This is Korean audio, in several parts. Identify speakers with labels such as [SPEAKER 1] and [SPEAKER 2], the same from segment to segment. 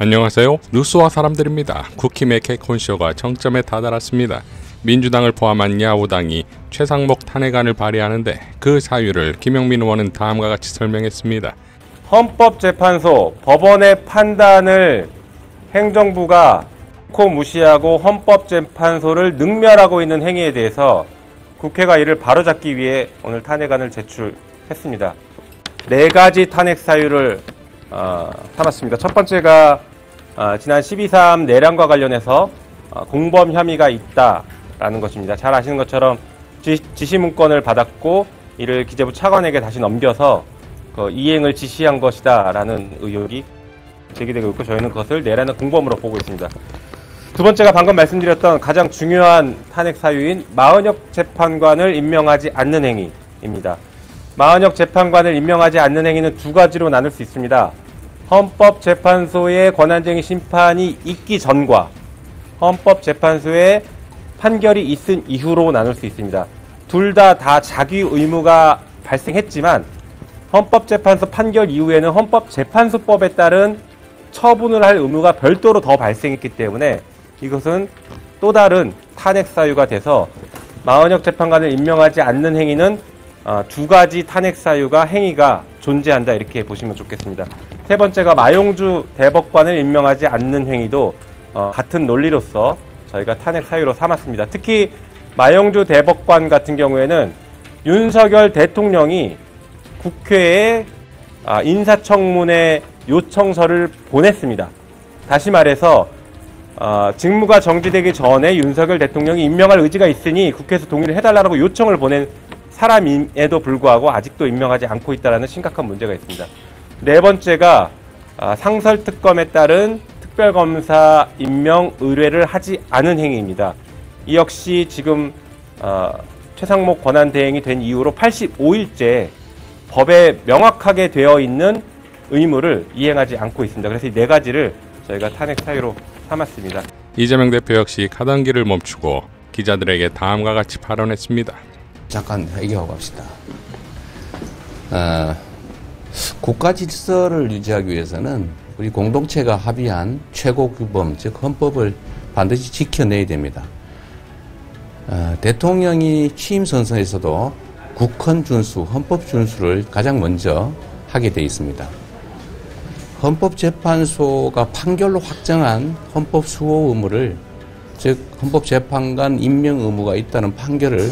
[SPEAKER 1] 안녕하세요. 뉴스와 사람들입니다. 국힘의 개콘쇼가 정점에 다다랐습니다. 민주당을 포함한 야오당이 최상목 탄핵안을 발의하는데 그 사유를 김영민 의원은 다음과 같이 설명했습니다.
[SPEAKER 2] 헌법재판소, 법원의 판단을 행정부가 무시하고 헌법재판소를 능멸하고 있는 행위에 대해서 국회가 이를 바로잡기 위해 오늘 탄핵안을 제출했습니다. 4가지 탄핵 사유를 삼았습니다. 첫 번째가 지난 12.3 내란과 관련해서 공범 혐의가 있다라는 것입니다. 잘 아시는 것처럼 지시문건을 받았고 이를 기재부 차관에게 다시 넘겨서 이행을 지시한 것이다라는 의혹이 제기되고 있고 저희는 그것을 내란의 공범으로 보고 있습니다. 두 번째가 방금 말씀드렸던 가장 중요한 탄핵 사유인 마은혁 재판관을 임명하지 않는 행위입니다. 마은혁 재판관을 임명하지 않는 행위는 2가지로 나눌 수 있습니다. 헌법재판소의 권한쟁의 심판이 있기 전과 헌법재판소의 판결이 있은 이후로 나눌 수 있습니다. 둘 다 자기 의무가 발생했지만 헌법재판소 판결 이후에는 헌법재판소법에 따른 처분을 할 의무가 별도로 더 발생했기 때문에 이것은 또 다른 탄핵 사유가 돼서 마은혁 재판관을 임명하지 않는 행위는 2가지 탄핵 사유가 행위가 존재한다 이렇게 보시면 좋겠습니다. 세 번째가 마용주 대법관을 임명하지 않는 행위도 같은 논리로서 저희가 탄핵 사유로 삼았습니다. 특히 마용주 대법관 같은 경우에는 윤석열 대통령이 국회에 인사청문회 요청서를 보냈습니다. 다시 말해서 직무가 정지되기 전에 윤석열 대통령이 임명할 의지가 있으니 국회에서 동의를 해달라고 요청을 보낸 사람임에도 불구하고 아직도 임명하지 않고 있다는 심각한 문제가 있습니다. 네 번째가 상설특검에 따른 특별검사 임명 의뢰를 하지 않은 행위입니다. 이 역시 지금 최상목 권한대행이 된 이후로 85일째 법에 명확하게 되어 있는 의무를 이행하지 않고 있습니다. 그래서 이 4가지를 저희가 탄핵 사유로 삼았습니다.
[SPEAKER 1] 이재명 대표 역시 가던 길을 멈추고 기자들에게 다음과 같이 발언했습니다.
[SPEAKER 3] 잠깐 얘기하고 갑시다. 국가 질서를 유지하기 위해서는 우리 공동체가 합의한 최고 규범, 즉 헌법을 반드시 지켜내야 됩니다. 대통령이 취임 선서에서도 국헌 준수, 헌법 준수를 가장 먼저 하게 돼 있습니다. 헌법재판소가 판결로 확정한 헌법 수호 의무를, 즉 헌법재판관 임명 의무가 있다는 판결을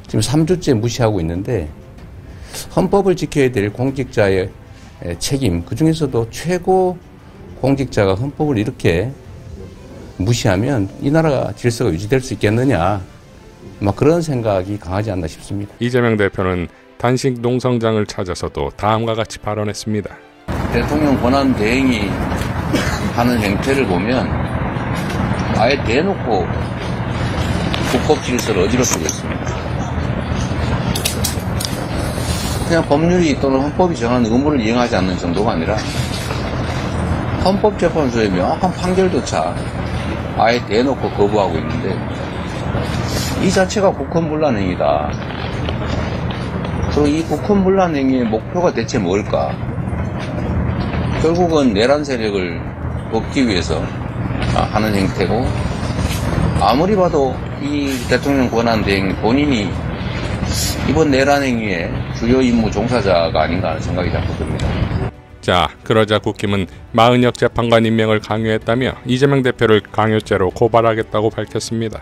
[SPEAKER 3] 지금 3주째 무시하고 있는데 헌법을 지켜야 될 공직자의 책임, 그중에서도 최고 공직자가 헌법을 이렇게 무시하면 이 나라 질서가 유지될 수 있겠느냐, 그런 생각이 강하지 않나 싶습니다.
[SPEAKER 1] 이재명 대표는 단식 농성장을 찾아서도 다음과 같이 발언했습니다.
[SPEAKER 3] 대통령 권한 대행이 하는 행태를 보면 아예 대놓고 국법 질서를 어지럽히고 있습니다. 그냥 법률이 또는 헌법이 정한 의무를 이행하지 않는 정도가 아니라 헌법재판소의 명확한 판결조차 아예 대놓고 거부하고 있는데 이 자체가 국헌문란 행위다. 그리고 이 국헌문란 행위의 목표가 대체 뭘까? 결국은 내란 세력을 돕기 위해서 하는 행태고, 아무리 봐도 이 대통령 권한 대행 본인이 이번 내란 행위의 주요 임무 종사자가 아닌가 하는 생각이 자꾸 듭니다.
[SPEAKER 1] 자, 그러자 국힘은 마은혁 재판관 임명을 강요했다며 이재명 대표를 강요죄로 고발하겠다고 밝혔습니다.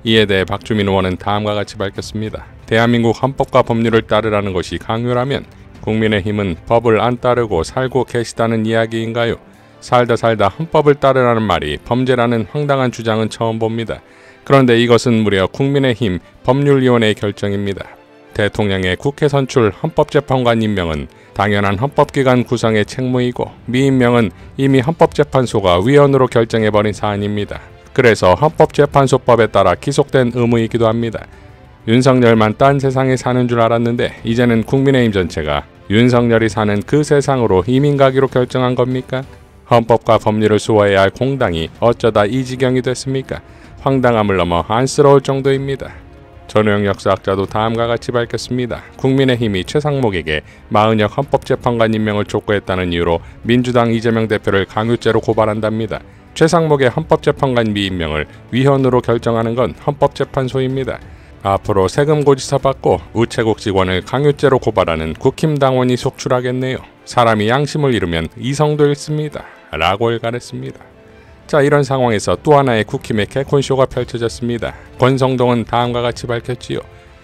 [SPEAKER 1] 이에 대해 박주민 의원은 다음과 같이 밝혔습니다. 대한민국 헌법과 법률을 따르라는 것이 강요라면 국민의힘은 법을 안 따르고 살고 계시다는 이야기인가요? 살다 헌법을 따르라는 말이 범죄라는 황당한 주장은 처음 봅니다. 그런데 이것은 무려 국민의힘 법률위원회의 결정입니다. 대통령의 국회 선출 헌법재판관 임명은 당연한 헌법기관 구성의 책무이고 미임명은 이미 헌법재판소가 위헌으로 결정해버린 사안입니다. 그래서 헌법재판소법에 따라 기속된 의무이기도 합니다. 윤석열만 딴 세상에 사는 줄 알았는데 이제는 국민의힘 전체가 윤석열이 사는 그 세상으로 이민 가기로 결정한 겁니까? 헌법과 법률을 수호해야 할 공당이 어쩌다 이 지경이 됐습니까? 황당함을 넘어 안쓰러울 정도입니다. 전우영 역사학자도 다음과 같이 밝혔습니다. 국민의힘이 최상목에게 마은혁 헌법재판관 임명을 촉구했다는 이유로 민주당 이재명 대표를 강요죄로 고발한답니다. 최상목의 헌법재판관 미임명을 위헌으로 결정하는 건 헌법재판소입니다. 앞으로 세금고지서 받고 우체국 직원을 강요죄로 고발하는 국힘당원이 속출하겠네요. 사람이 양심을 잃으면 이성도 잃습니다. 라고 일갈했습니다. 자, 이런 상황에서 또 하나의 국힘의 개콘쇼가 펼쳐졌습니다. 권성동은 다음과 같이 밝혔지요.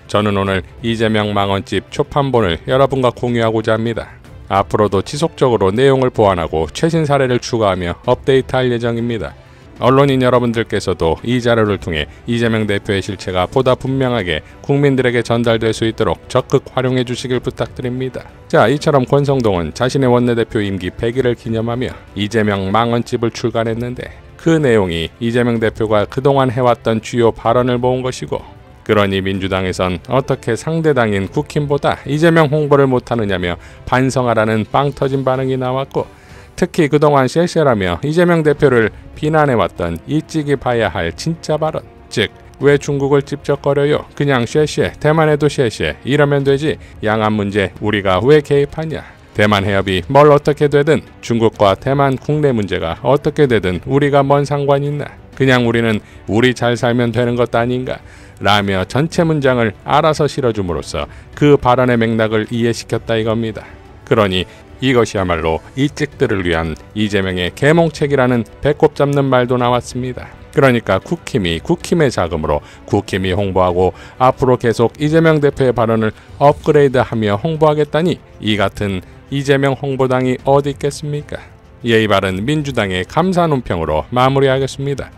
[SPEAKER 1] 저는 오늘 이재명 망언집 초판본을 여러분과 공유하고자 합니다. 앞으로도 지속적으로 내용을 보완하고 최신 사례를 추가하며 업데이트할 예정입니다. 언론인 여러분들께서도 이 자료를 통해 이재명 대표의 실체가 보다 분명하게 국민들에게 전달될 수 있도록 적극 활용해 주시길 부탁드립니다. 자, 이처럼 권성동은 자신의 원내대표 임기 100일을 기념하며 이재명 망언집을 출간했는데 그 내용이 이재명 대표가 그동안 해왔던 주요 발언을 모은 것이고, 그러니 민주당에선 어떻게 상대당인 국힘보다 이재명 홍보를 못하느냐며 반성하라는 빵 터진 반응이 나왔고, 특히 그동안 쎄쎄라며 이재명 대표를 비난해왔던 일찍이 봐야 할 진짜 발언, 즉 왜 중국을 찝쩍거려요? 그냥 쎄쎄, 대만에도 쎄쎄 이러면 되지, 양안 문제 우리가 왜 개입하냐? 대만 해협이 뭘 어떻게 되든 중국과 대만 국내 문제가 어떻게 되든 우리가 뭔 상관이 있나? 그냥 우리는 우리 잘 살면 되는 것 아닌가? 라며 전체 문장을 알아서 실어줌으로써 그 발언의 맥락을 이해시켰다 이겁니다. 그러니 이것이야말로 일찍들을 위한 이재명의 계몽책이라는 배꼽 잡는 말도 나왔습니다. 그러니까 국힘의 자금으로 국힘이 홍보하고 앞으로 계속 이재명 대표의 발언을 업그레이드하며 홍보하겠다니 이 같은 이재명 홍보당이 어디 있겠습니까? 예의 바른 민주당의 감사 논평으로 마무리하겠습니다.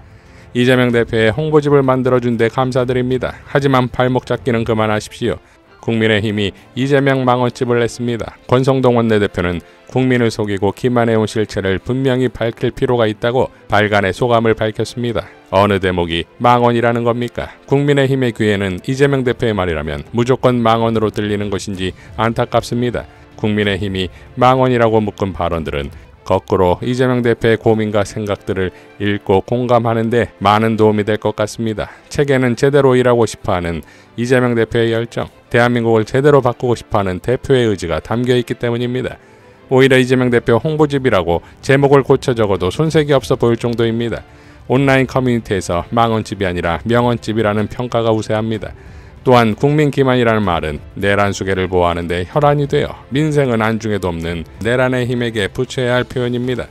[SPEAKER 1] 이재명 대표의 홍보집을 만들어준 데 감사드립니다. 하지만 발목 잡기는 그만하십시오. 국민의힘이 이재명 망언집을 냈습니다. 권성동 원내대표는 국민을 속이고 기만해온 실체를 분명히 밝힐 필요가 있다고 발간의 소감을 밝혔습니다. 어느 대목이 망언이라는 겁니까? 국민의힘의 귀에는 이재명 대표의 말이라면 무조건 망언으로 들리는 것인지 안타깝습니다. 국민의힘이 망언이라고 묶은 발언들은 거꾸로 이재명 대표의 고민과 생각들을 읽고 공감하는데 많은 도움이 될 것 같습니다. 책에는 제대로 일하고 싶어하는 이재명 대표의 열정, 대한민국을 제대로 바꾸고 싶어하는 대표의 의지가 담겨있기 때문입니다. 오히려 이재명 대표 홍보집이라고 제목을 고쳐 적어도 손색이 없어 보일 정도입니다. 온라인 커뮤니티에서 망언집이 아니라 명언집이라는 평가가 우세합니다. 또한 국민 기만이라는 말은 내란 수계를 보호하는데 혈안이 되어 민생은 안중에도 없는 내란의 힘에게 붙여야 할 표현입니다.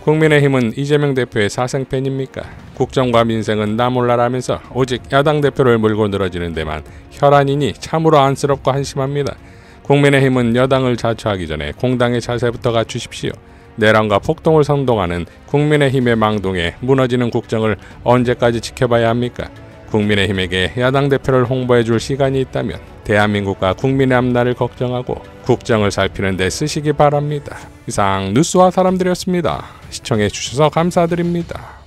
[SPEAKER 1] 국민의힘은 이재명 대표의 사생팬입니까? 국정과 민생은 나 몰라라면서 오직 야당 대표를 물고 늘어지는 데만 혈안이니 참으로 안쓰럽고 한심합니다. 국민의힘은 여당을 자처하기 전에 공당의 자세부터 갖추십시오. 내란과 폭동을 선동하는 국민의힘의 망동에 무너지는 국정을 언제까지 지켜봐야 합니까? 국민의힘에게 야당 대표를 홍보해줄 시간이 있다면 대한민국과 국민의 앞날을 걱정하고 국정을 살피는 데 쓰시기 바랍니다. 이상 뉴스와 사람들이었습니다. 시청해주셔서 감사드립니다.